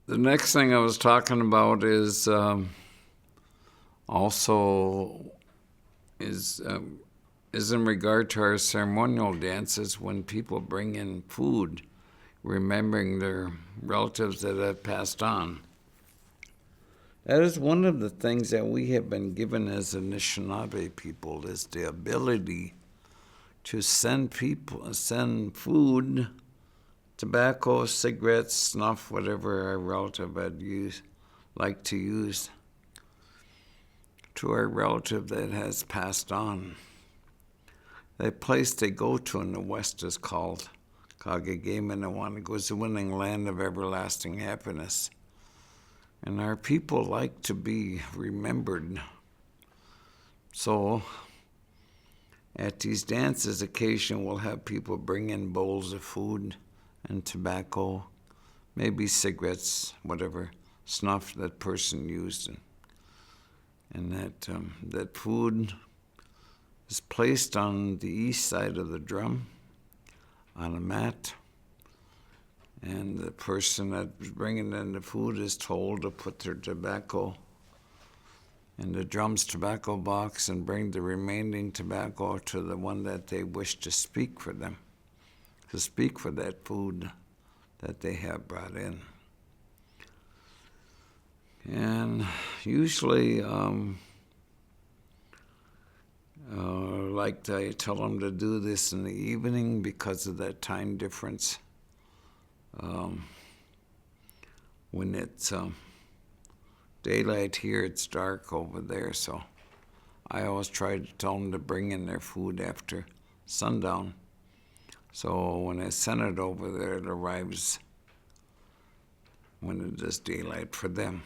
The next thing I was talking about is also is in regard to our ceremonial dances when people bring in food, remembering their relatives that have passed on. That is one of the things that we have been given as Anishinaabe people, is the ability to send food, tobacco, cigarettes, snuff, whatever our relative had liked to use, to our relative that has passed on. The place they go to in the West is called Kagegamenawan. It was the winning land of everlasting happiness. And our people like to be remembered. So at these dances, occasionally we'll have people bring in bowls of food and tobacco, maybe cigarettes, whatever, snuff that person used. And that food is placed on the east side of the drum on a mat. And the person that's bringing in the food is told to put their tobacco in the drum's tobacco box and bring the remaining tobacco to the one that they wish to speak for them, to speak for that food that they have brought in. And usually, like I tell them to do this in the evening because of that time difference. When it's daylight here, it's dark over there, so I always try to tell them to bring in their food after sundown. So when I send it over there, it arrives when it is daylight for them.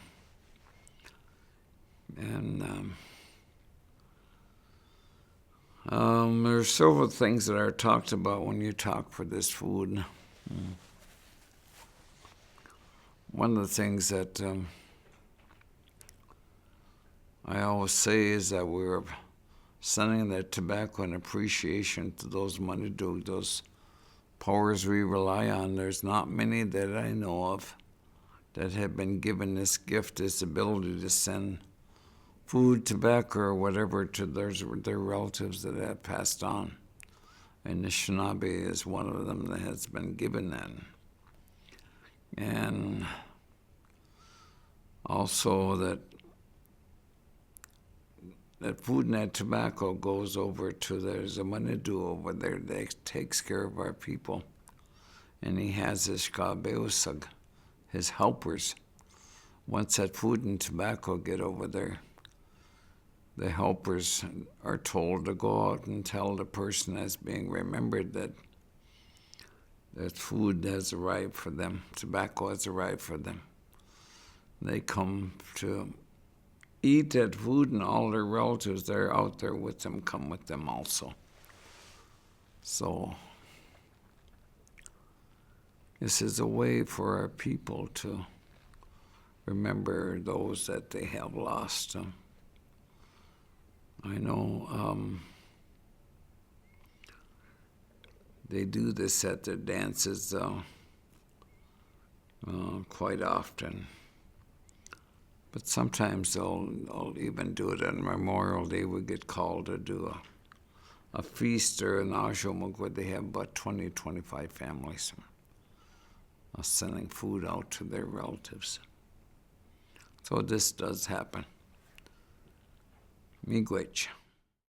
And there are several things that are talked about when you talk for this food. One of the things that I always say is that we're sending that tobacco in appreciation to those manidug, those powers we rely on. There's not many that I know of that have been given this gift, this ability to send food, tobacco, or whatever to their relatives that have passed on. And Anishinaabe is one of them that has been given that. And also that food and that tobacco goes over to, there's a manidu over there that takes care of our people. And he has his dewe'igan, his helpers. Once that food and tobacco get over there, the helpers are told to go out and tell the person that's being remembered that food has arrived for them, tobacco has arrived for them. They come to eat that food, and all their relatives that are out there with them come with them also. So this is a way for our people to remember those that they have lost. I know they do this at their dances quite often. But sometimes they'll even do it on Memorial Day. We get called to do a feast or an Aazhoomog where they have about 20, 25 families sending food out to their relatives. So this does happen. Miigwech.